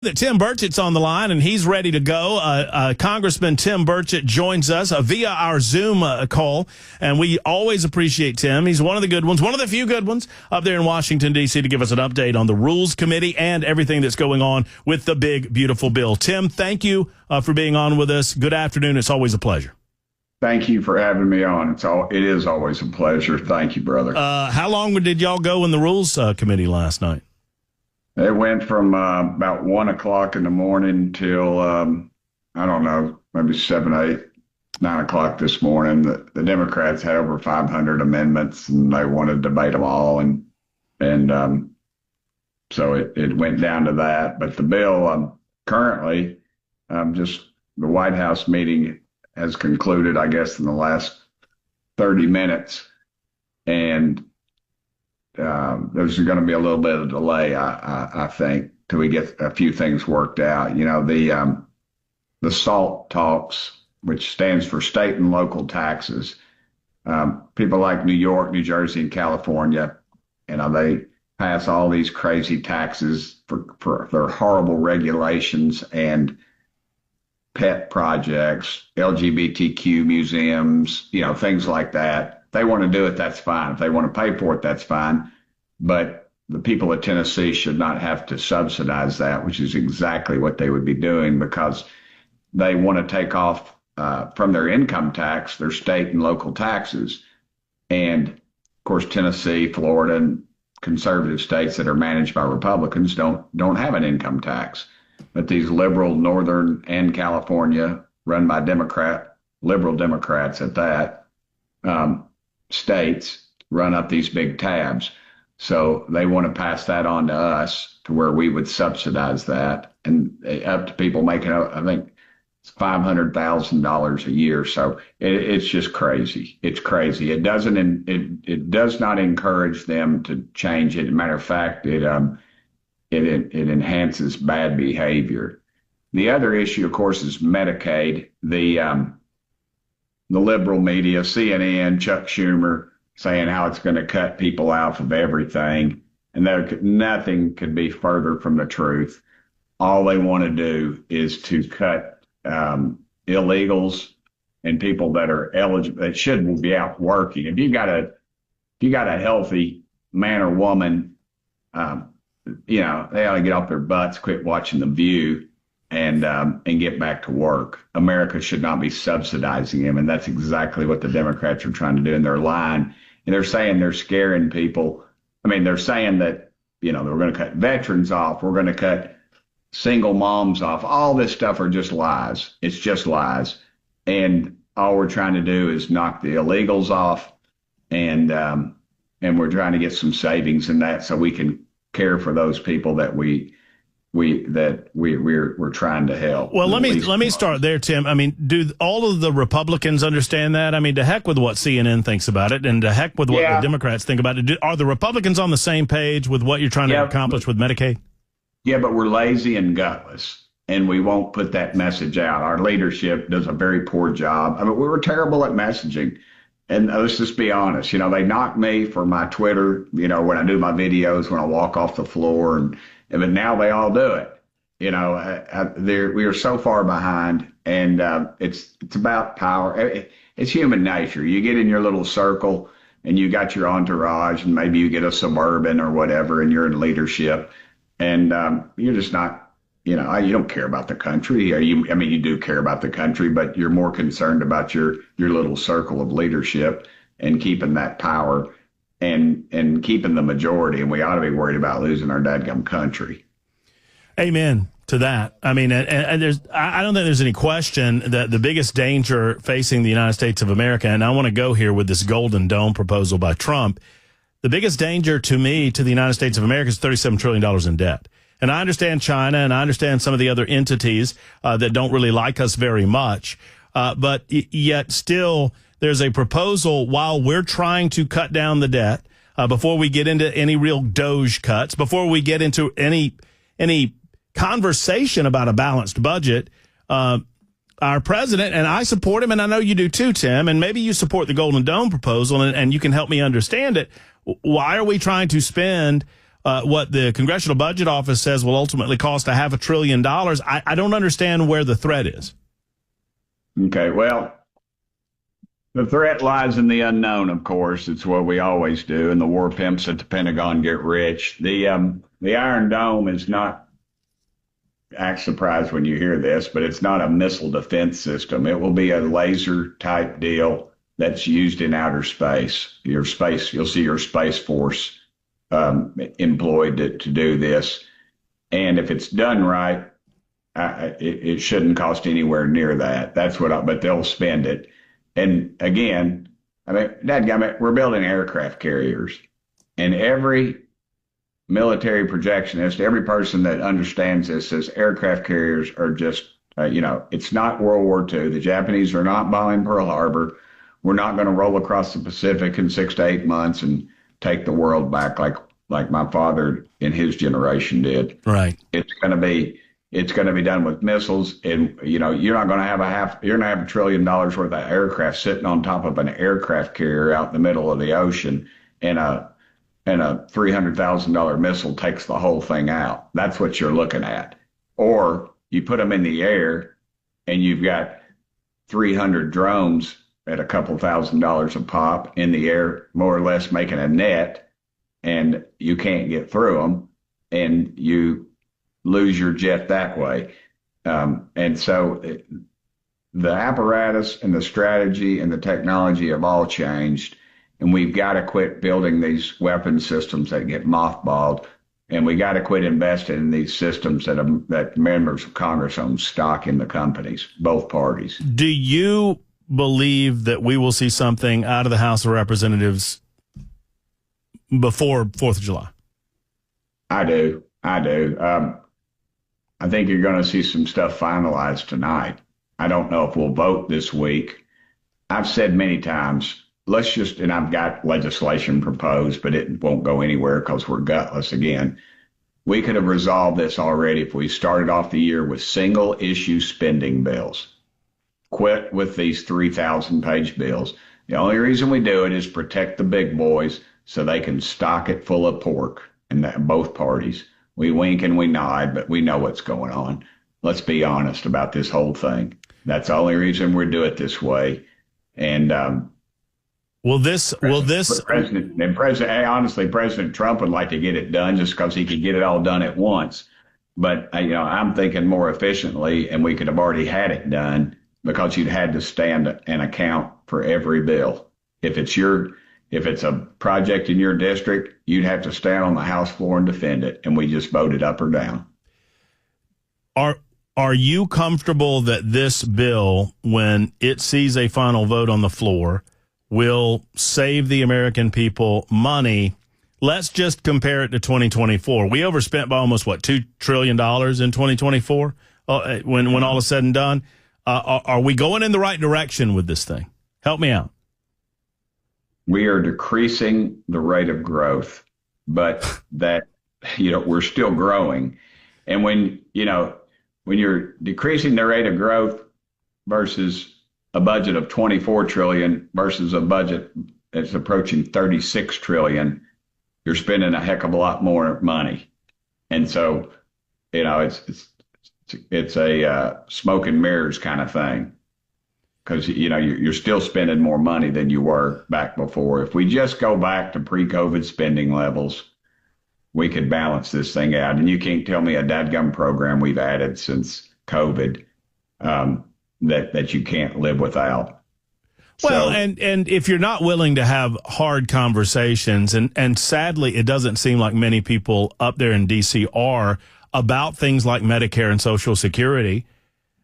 That Tim Burchett's on the line, and he's ready to go. Congressman Tim Burchett joins us via our Zoom call, and we always appreciate Tim. He's one of the good ones, one of the few good ones up there in Washington, D.C., to give us an update on the Rules Committee and everything that's going on with the big, beautiful bill. Tim, thank you for being on with us. Good afternoon. It's always a pleasure. Thank you for having me on. It is always a pleasure. Thank you, brother. How long did y'all go in the Rules Committee last night? It went from about 1 o'clock in the morning till, I don't know, maybe 7, 8, 9 o'clock this morning. The Democrats had over 500 amendments, and they wanted to debate them all. And so it went down to that. But the bill currently, just the White House meeting has concluded, I guess, in the last 30 minutes. And there's going to be a little bit of delay, I think, till we get a few things worked out. You know, the SALT talks, which stands for state and local taxes. People like New York, New Jersey, and California, you know, they pass all these crazy taxes for their horrible regulations and pet projects, LGBTQ museums, you know, things like that. They want to do it, that's fine. If they want to pay for it, that's fine. But the people of Tennessee should not have to subsidize that, which is exactly what they would be doing, because they want to take off from their income tax, their state and local taxes. And of course, Tennessee, Florida, and conservative states that are managed by Republicans don't have an income tax. But these liberal Northern and California, run by liberal Democrats at that, states run up these big tabs. So they want to pass that on to us to where we would subsidize that, and up to people making, I think it's $500,000 a year. So it's just crazy. It's crazy. It does not encourage them to change it. As a matter of fact, it enhances bad behavior. The other issue, of course, is Medicaid. The liberal media, CNN, Chuck Schumer, saying how it's going to cut people out of everything. And nothing could be further from the truth. All they want to do is to cut illegals and people that are eligible, that shouldn't be out working. If you got a healthy man or woman, you know, they ought to get off their butts, quit watching The View, and get back to work. America should not be subsidizing them, and that's exactly what the Democrats are trying to do. And they're lying, and they're saying they're scaring people. I mean, they're saying that, you know, we're going to cut veterans off, we're going to cut single moms off. All this stuff are just lies. It's just lies, and all we're trying to do is knock the illegals off, and we're trying to get some savings in that so we can care for those people that we're trying to help. Well, let me start there, Tim. I mean, do all of the Republicans understand that? I mean, to heck with what CNN thinks about it, and to heck with what the Democrats think about it. Are the Republicans on the same page with what you're trying to accomplish with Medicaid? Yeah, but we're lazy and gutless, and we won't put that message out. Our leadership does a very poor job. I mean, we were terrible at messaging. And let's just be honest, you know, they knock me for my Twitter, you know, when I do my videos, when I walk off the floor, but now they all do it. You know, we are so far behind, and it's about power. It's human nature. You get in your little circle, and you got your entourage, and maybe you get a Suburban or whatever, and you're in leadership, and you're just not. You know, you don't care about the country. I mean, you do care about the country, but you're more concerned about your little circle of leadership and keeping that power and keeping the majority. And we ought to be worried about losing our dadgum country. Amen to that. I mean, and I don't think there's any question that the biggest danger facing the United States of America, and I want to go here with this Golden Dome proposal by Trump, the biggest danger to me, to the United States of America, is $37 trillion in debt. And I understand China, and I understand some of the other entities that don't really like us very much. But yet still, there's a proposal while we're trying to cut down the debt, before we get into any real Doge cuts, before we get into any conversation about a balanced budget, our president, and I support him, and I know you do too, Tim, and maybe you support the Golden Dome proposal, and you can help me understand it. Why are we trying to spend what the Congressional Budget Office says will ultimately cost $500 billion. I don't understand where the threat is. Okay, well, the threat lies in the unknown, of course. It's what we always do, and the war pimps at the Pentagon get rich. The Iron Dome is not, act surprised when you hear this, but it's not a missile defense system. It will be a laser type deal that's used in outer space. You'll see your Space Force employed to do this. And if it's done right, it shouldn't cost anywhere near that. But they'll spend it. And again, we're building aircraft carriers, and every military projectionist, every person that understands this says aircraft carriers are just, it's not World War II. The Japanese are not bombing Pearl Harbor. We're not going to roll across the Pacific in 6 to 8 months and take the world back like my father in his generation did. Right. It's going to be done with missiles, and you're not going to have $1 trillion worth of aircraft sitting on top of an aircraft carrier out in the middle of the ocean, and a $300,000 missile takes the whole thing out. That's what you're looking at. Or you put them in the air, and you've got 300 drones at a couple $1,000s a pop in the air, more or less making a net, and you can't get through them, and you lose your jet that way. And so the apparatus and the strategy and the technology have all changed, and we've got to quit building these weapon systems that get mothballed, and we got to quit investing in these systems that members of Congress own stock in the companies, both parties. Do you believe that we will see something out of the House of Representatives before 4th of July? I do. I think you're going to see some stuff finalized tonight. I don't know if we'll vote this week. I've said many times, and I've got legislation proposed, but it won't go anywhere because we're gutless again. We could have resolved this already if we started off the year with single issue spending bills. Quit with these 3,000-page bills. The only reason we do it is protect the big boys so they can stock it full of pork, and that both parties. We wink and we nod, but we know what's going on. Let's be honest about this whole thing. That's the only reason we do it this way. And President Trump would like to get it done just because he could get it all done at once. But I'm thinking more efficiently, and we could have already had it done because you'd had to stand and account for every bill. If it's a project in your district, you'd have to stand on the House floor and defend it, and we just voted up or down. Are you comfortable that this bill, when it sees a final vote on the floor, will save the American people money? Let's just compare it to 2024. We overspent by almost, $2 trillion in 2024 when all is said and done. Are we going in the right direction with this thing? Help me out. We are decreasing the rate of growth, but we're still growing. And when you're decreasing the rate of growth versus a budget of 24 trillion versus a budget that's approaching 36 trillion, you're spending a heck of a lot more money. And so, it's a smoke and mirrors kind of thing. Because, you're still spending more money than you were back before. If we just go back to pre-COVID spending levels, we could balance this thing out. And you can't tell me a dadgum program we've added since COVID that you can't live without. Well, and if you're not willing to have hard conversations, and sadly, it doesn't seem like many people up there in D.C. are, about things like Medicare and Social Security.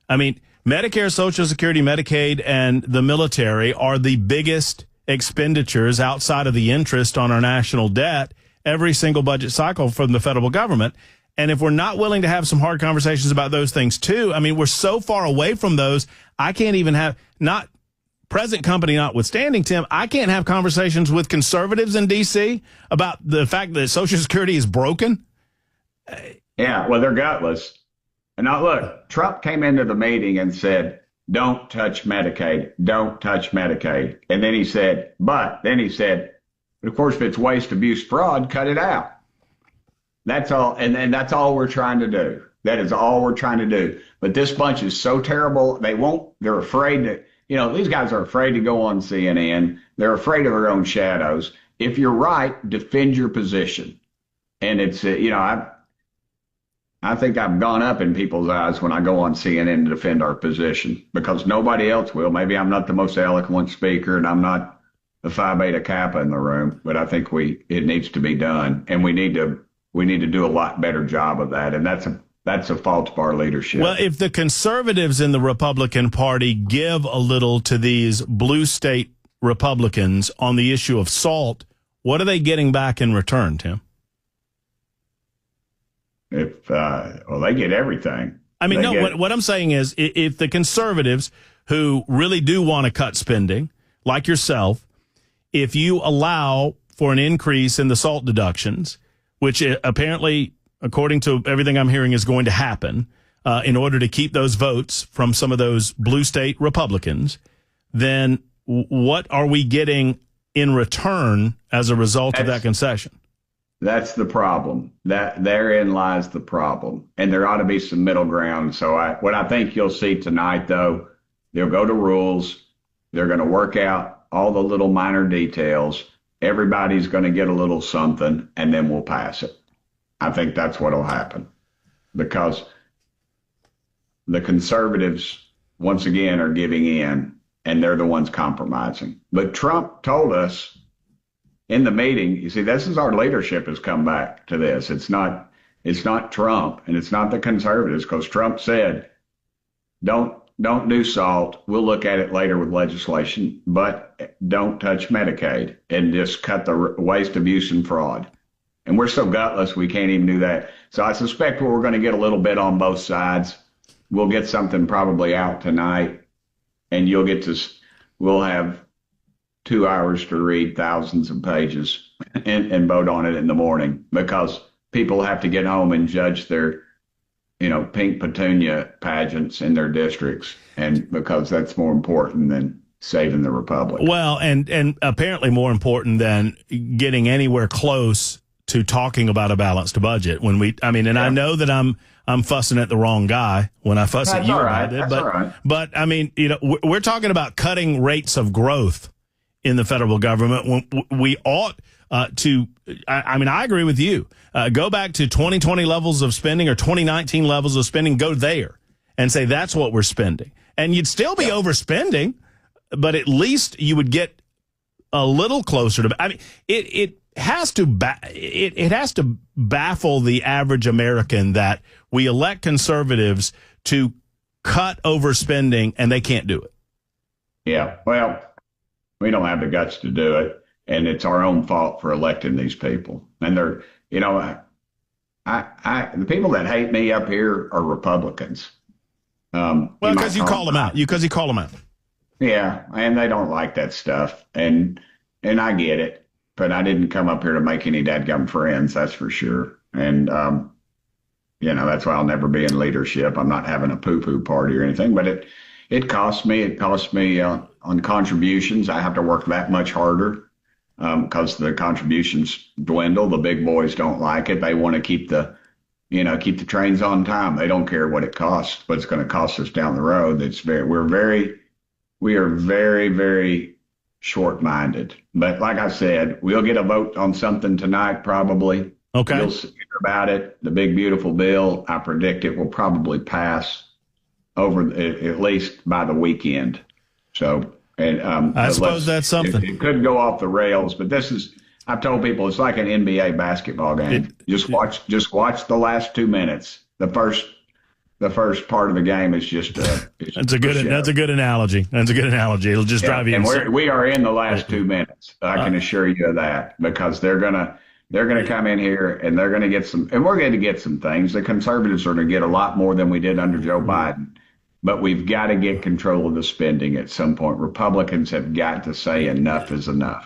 I mean, Medicare, Social Security, Medicaid, and the military are the biggest expenditures outside of the interest on our national debt every single budget cycle from the federal government. And if we're not willing to have some hard conversations about those things too, I mean, we're so far away from those. I can't even have, not present company notwithstanding, Tim, I can't have conversations with conservatives in D.C. about the fact that Social Security is broken. Yeah, well, they're gutless. And now look, Trump came into the meeting and said, don't touch Medicaid, don't touch Medicaid. And then he said, but of course, if it's waste, abuse, fraud, cut it out. That's all, and that's all we're trying to do. That is all we're trying to do. But this bunch is so terrible. They won't. They're afraid to. You know, these guys are afraid to go on CNN. They're afraid of their own shadows. If you're right, defend your position. And it's you know, I think I've gone up in people's eyes when I go on CNN to defend our position because nobody else will. Maybe I'm not the most eloquent speaker, and I'm not the Phi Beta Kappa in the room, but I think it needs to be done, and we need to do a lot better job of that, and that's a fault of our leadership. Well, if the conservatives in the Republican Party give a little to these blue state Republicans on the issue of SALT, what are they getting back in return, Tim? Well, they get everything. I mean, what I'm saying is if the conservatives who really do want to cut spending, like yourself, if you allow for an increase in the SALT deductions, which apparently, according to everything I'm hearing, is going to happen in order to keep those votes from some of those blue state Republicans, then what are we getting in return as a result of that concession? That's the problem. That therein lies the problem, and there ought to be some middle ground. So what I think you'll see tonight, though, they'll go to rules. They're going to work out all the little minor details. Everybody's going to get a little something, and then we'll pass it. I think that's what will happen because the conservatives, once again, are giving in, and they're the ones compromising. But Trump told us in the meeting, you see, this is our leadership has come back to this. It's not Trump, and it's not the conservatives, because Trump said, don't do SALT. We'll look at it later with legislation, but don't touch Medicaid and just cut the waste, abuse, and fraud. And we're so gutless we can't even do that. So I suspect we're going to get a little bit on both sides. We'll get something probably out tonight, and we'll have 2 hours to read thousands of pages and vote on it in the morning, because people have to get home and judge their, pink petunia pageants in their districts, and because that's more important than saving the republic. Well, and apparently more important than getting anywhere close to talking about a balanced budget. I know that I'm fussing at the wrong guy when I fuss at you about it, but I mean, we're talking about cutting rates of growth in the federal government when we ought to. I agree with you. Go back to 2020 levels of spending or 2019 levels of spending. Go there and say that's what we're spending, and you'd still be overspending, but at least you would get a little closer to. I mean, it has to baffle the average American that we elect conservatives to cut overspending and they can't do it. Yeah, well, we don't have the guts to do it, and it's our own fault for electing these people. And they're, the people that hate me up here are Republicans. Well, because you call them out. You call them out. Yeah, and they don't like that stuff, and I get it. But I didn't come up here to make any dadgum friends, that's for sure. And, that's why I'll never be in leadership. I'm not having a poo-poo party or anything, but it costs me. It costs me on contributions. I have to work that much harder because the contributions dwindle. The big boys don't like it. They want to keep the trains on time. They don't care what it costs, but it's going to cost us down the road. We are very, very short-minded. But like I said, we'll get a vote on something tonight probably. Okay. We'll see about it. The big, beautiful bill, I predict it will probably pass over at least by the weekend. So, and I suppose that's something. It could go off the rails, but I've told people it's like an NBA basketball game. Just watch the last 2 minutes. The first part of the game is just that's a good analogy. It'll just drive you insane. And we are in the last 2 minutes. I can assure you of that, because they're gonna come in here and they're gonna get some, and we're going to get some things. The conservatives are going to get a lot more than we did under Joe Biden, but we've got to get control of the spending at some point. Republicans have got to say enough is enough.